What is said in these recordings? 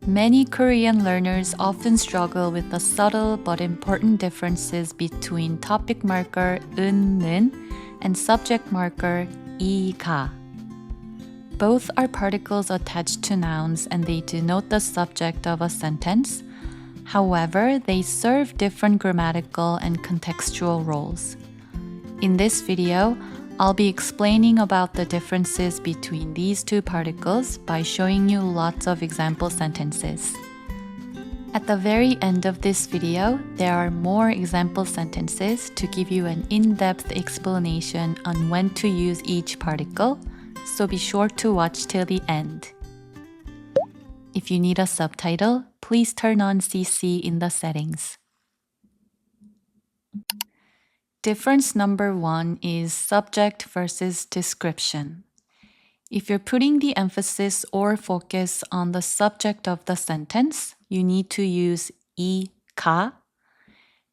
Many Korean learners often struggle with the subtle but important differences between topic marker 은는 and subject marker 이가. Both are particles attached to nouns and they denote the subject of a sentence. However, they serve different grammatical and contextual roles. In this video, I'll be explaining about the differences between these two particles by showing you lots of example sentences. At the very end of this video, there are more example sentences to give you an in-depth explanation on when to use each particle, so be sure to watch till the end. If you need a subtitle, please turn on CC in the settings. Difference number 1 is subject versus description. If you're putting the emphasis or focus on the subject of the sentence, you need to use 이가.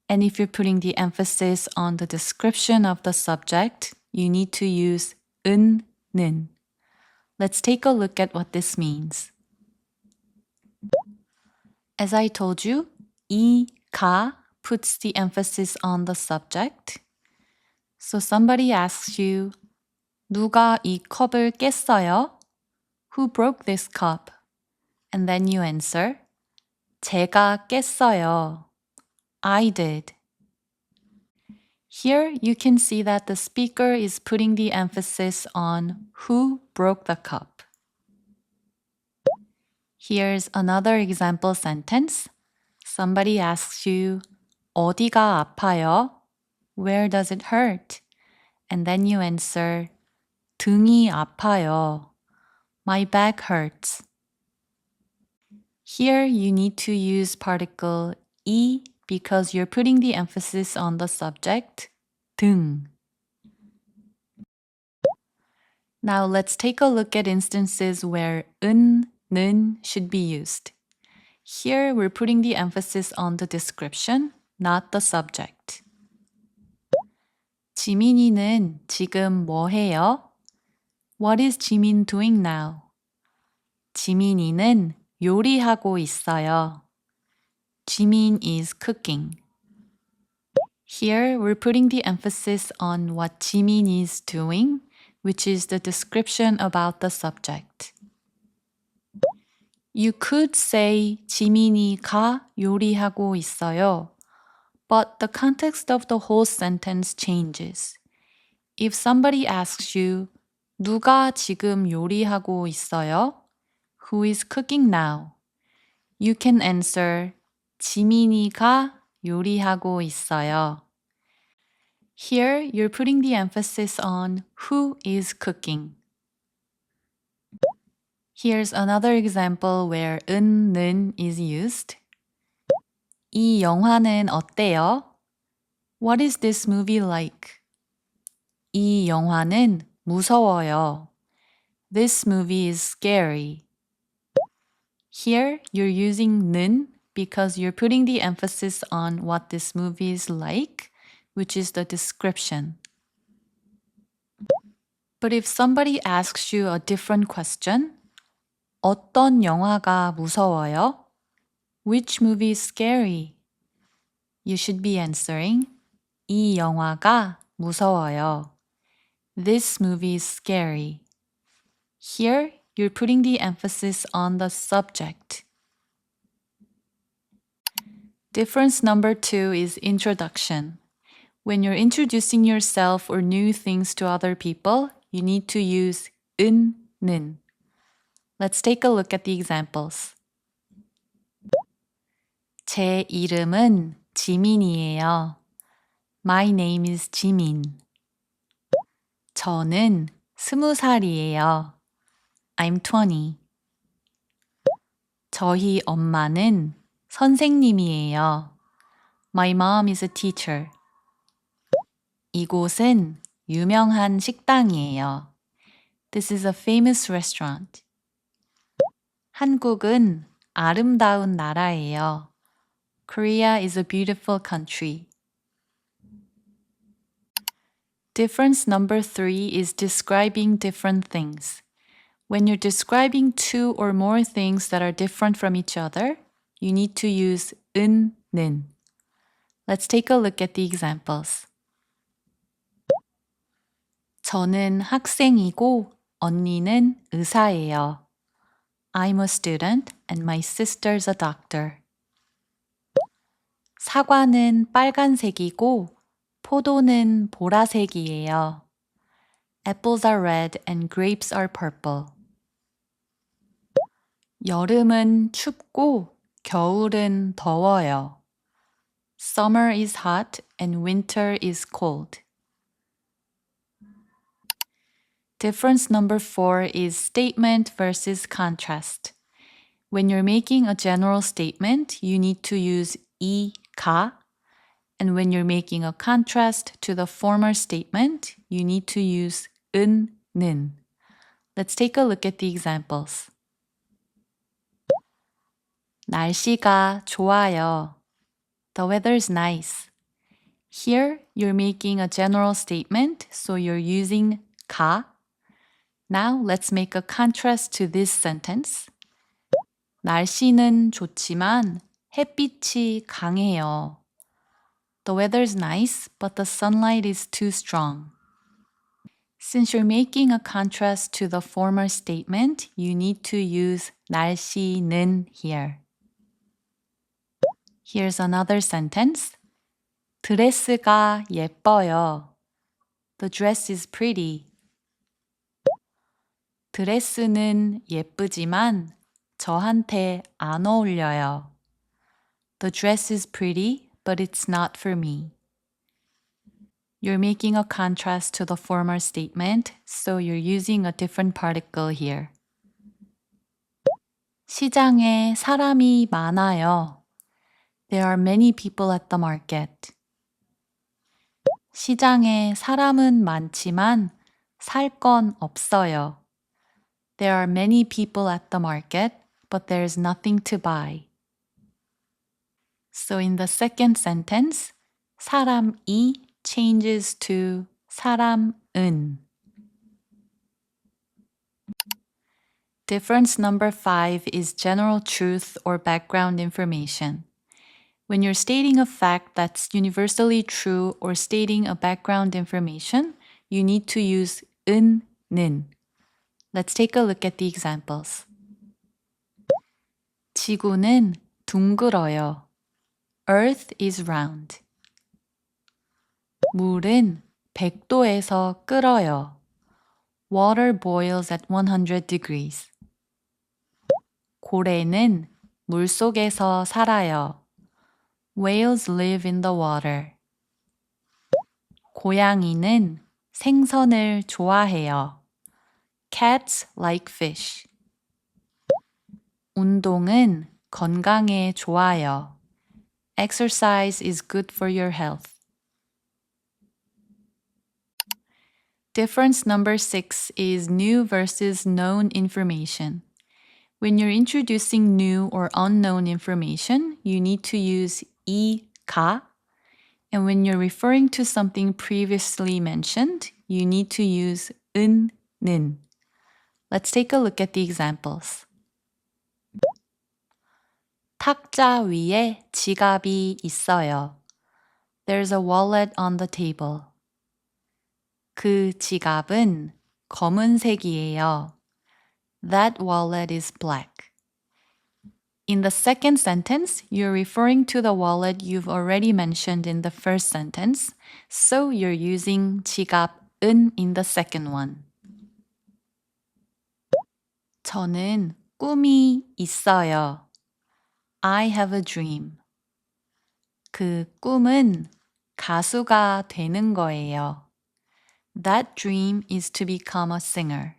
And if you're putting the emphasis on the description of the subject, you need to use 은는. Let's take a look at what this means. As I told you, 이가 puts the emphasis on the subject. So somebody asks you, 누가 이 컵을 깼어요? Who broke this cup? And then you answer, 제가 깼어요. I did. Here you can see that the speaker is putting the emphasis on who broke the cup. Here's another example sentence. Somebody asks you, 어디가 아파요? Where does it hurt? And then you answer, 등이 아파요. My back hurts. Here you need to use particle 이 because you're putting the emphasis on the subject, 등. Now let's take a look at instances where 는 should be used. Here we're putting the emphasis on the description, not the subject. 지민이는 지금 뭐 해요? What is 지민 doing now? 지민이는 요리하고 있어요. 지민 is cooking. Here we're putting the emphasis on what 지민 is doing, which is the description about the subject. You could say 지민이가 요리하고 있어요, but the context of the whole sentence changes. If somebody asks you, 누가 지금 요리하고 있어요? Who is cooking now? You can answer, 지민이가 요리하고 있어요. Here, you're putting the emphasis on who is cooking. Here's another example where 는 is used. 이 영화는 어때요? What is this movie like? 이 영화는 무서워요. This movie is scary. Here, you're using 는 because you're putting the emphasis on what this movie is like, which is the description. But if somebody asks you a different question, 어떤 영화가 무서워요? Which movie is scary? You should be answering, 이 영화가 무서워요. This movie is scary. Here, you're putting the emphasis on the subject. Difference number 2 is introduction. When you're introducing yourself or new things to other people, you need to use 는. Let's take a look at the examples. 제 이름은 지민이에요. My name is 지민. 저는 20살이에요. I'm 20. 저희 엄마는 선생님이에요. My mom is a teacher. 이곳은 유명한 식당이에요. This is a famous restaurant. 한국은 아름다운 나라예요. Korea is a beautiful country. Difference number 3 is describing different things. When you're describing two or more things that are different from each other, you need to use 는. Let's take a look at the examples. 저는 학생이고 언니는 의사예요. I'm a student and my sister's a doctor. 사과는 빨간색이고 포도는 보라색이에요. Apples are red and grapes are purple. 여름은 춥고 겨울은 더워요. Summer is hot and winter is cold. Difference number 4 is statement versus contrast. When you're making a general statement, you need to use 가, and when you're making a contrast to the former statement, you need to use 는. Let's take a look at the examples. 날씨가 좋아요. The weather's nice. Here, you're making a general statement, so you're using 가. Now, let's make a contrast to this sentence. 날씨는 좋지만 햇빛이 강해요. The weather's nice, but the sunlight is too strong. Since you're making a contrast to the former statement, you need to use 날씨는 here. Here's another sentence. 드레스가 예뻐요. The dress is pretty. 드레스는 예쁘지만 저한테 안 어울려요. The dress is pretty, but it's not for me. You're making a contrast to the former statement, so you're using a different particle here. 시장에 사람이 많아요. There are many people at the market. 시장에 사람은 많지만 살 건 없어요. There are many people at the market, but there's nothing to buy. So in the second sentence, 사람이 changes to 사람은. Difference number 5 is general truth or background information. When you're stating a fact that's universally true or stating a background information, you need to use 는. Let's take a look at the examples. 지구는 둥글어요. Earth is round. 물은 100도에서 끓어요. Water boils at 100 degrees. 고래는 물속에서 살아요. Whales live in the water. 고양이는 생선을 좋아해요. Cats like fish. 운동은 건강에 좋아요. Exercise is good for your health. Difference number 6 is new versus known information. When you're introducing new or unknown information, you need to use 가, and when you're referring to something previously mentioned, you need to use 는. Let's take a look at the examples. 탁자 위에 지갑이 있어요. There's a wallet on the table. 그 지갑은 검은색이에요. That wallet is black. In the second sentence, you're referring to the wallet you've already mentioned in the first sentence, so you're using 지갑은 in the second one. 저는 꿈이 있어요. I have a dream. 그 꿈은 가수가 되는 거예요. That dream is to become a singer.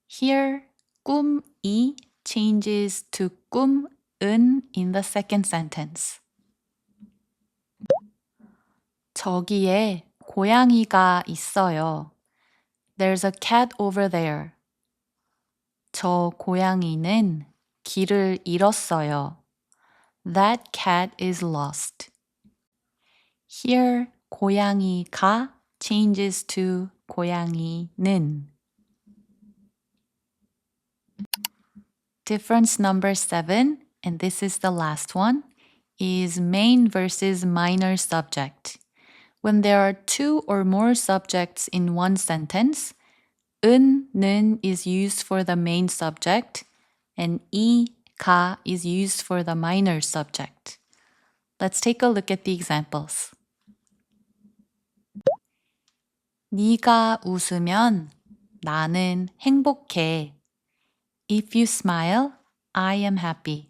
Here, 꿈이 changes to 꿈은 in the second sentence. 저기에 고양이가 있어요. There's a cat over there. 저 고양이는 길을 잃었어요. That cat is lost. Here, 고양이가 changes to 고양이는. Difference number 7, and this is the last one, is main versus minor subject. When there are two or more subjects in one sentence, 는 is used for the main subject and 가 is used for the minor subject. Let's take a look at the examples. 네가 웃으면 나는 행복해. If you smile, I am happy.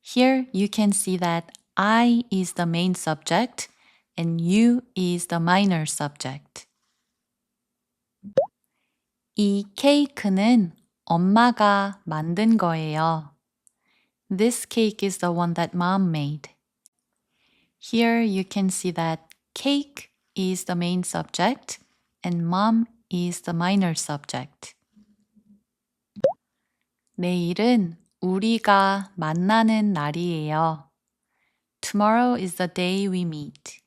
Here you can see that I is the main subject and you is the minor subject. 이 케이크는 엄마가 만든 거예요. This cake is the one that mom made. Here you can see that cake is the main subject and mom is the minor subject. 내일은 우리가 만나는 날이에요. Tomorrow is the day we meet.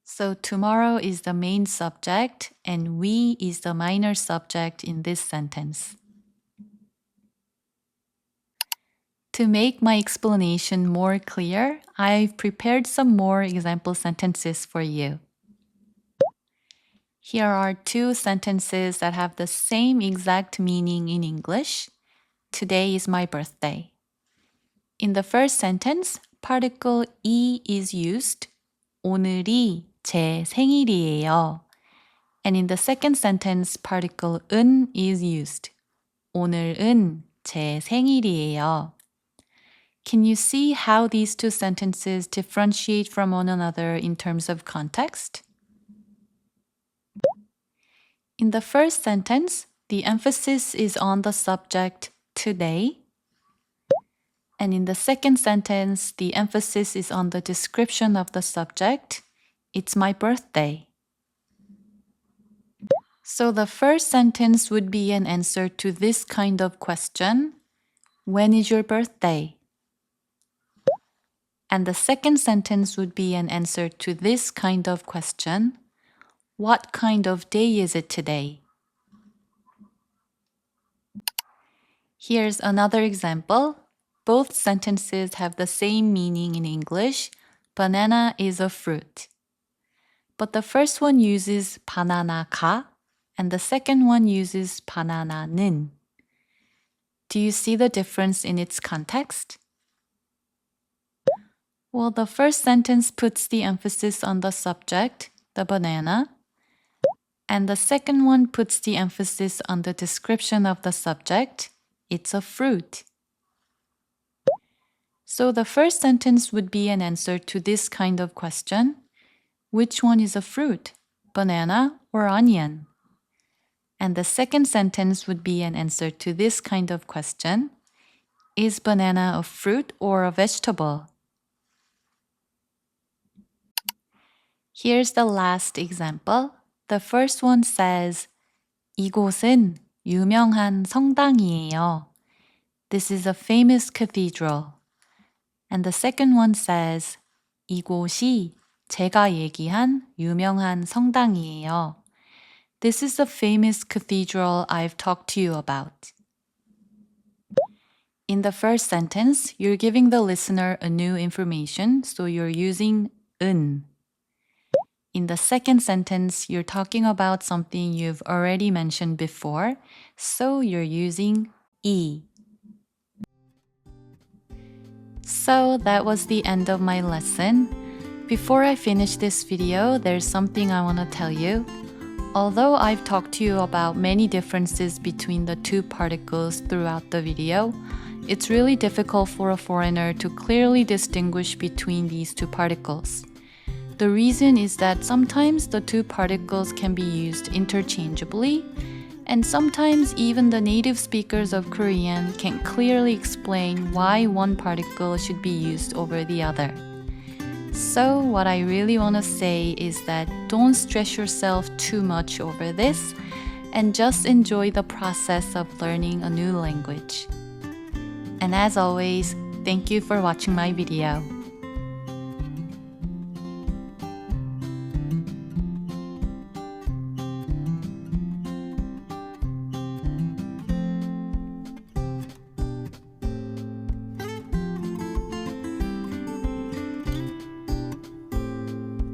So tomorrow is the main subject and we is the minor subject in this sentence. To make my explanation more clear, I've prepared some more example sentences for you. Here are two sentences that have the same exact meaning in English. Today is my birthday. In the first sentence, particle 이 is used. 오늘이 제 생일이에요. And in the second sentence, particle 은 is used. 오늘은 제 생일이에요. Can you see how these two sentences differentiate from one another in terms of context? In the first sentence, the emphasis is on the subject today. And in the second sentence, the emphasis is on the description of the subject. It's my birthday. So the first sentence would be an answer to this kind of question. When is your birthday? And the second sentence would be an answer to this kind of question. What kind of day is it today? Here's another example. Both sentences have the same meaning in English. Banana is a fruit. But the first one uses 바나나가 and the second one uses 바나나는. Do you see the difference in its context? Well, the first sentence puts the emphasis on the subject, the banana, and the second one puts the emphasis on the description of the subject. It's a fruit. So the first sentence would be an answer to this kind of question. Which one is a fruit, banana or onion? And the second sentence would be an answer to this kind of question. Is banana a fruit or a vegetable? Here's the last example. The first one says, 이곳은 유명한 성당이에요. This is a famous cathedral. And the second one says, 이곳이 제가 얘기한 유명한 성당이에요. This is the famous cathedral I've talked to you about. In the first sentence, you're giving the listener a new information, so you're using 은. In the second sentence, you're talking about something you've already mentioned before, so you're using 이. So that was the end of my lesson. Before I finish this video, there's something I want to tell you. Although I've talked to you about many differences between the two particles throughout the video, it's really difficult for a foreigner to clearly distinguish between these two particles. The reason is that sometimes the two particles can be used interchangeably, and sometimes even the native speakers of Korean can't clearly explain why one particle should be used over the other. So what I really want to say is that don't stress yourself too much over this and just enjoy the process of learning a new language. And as always, thank you for watching my video.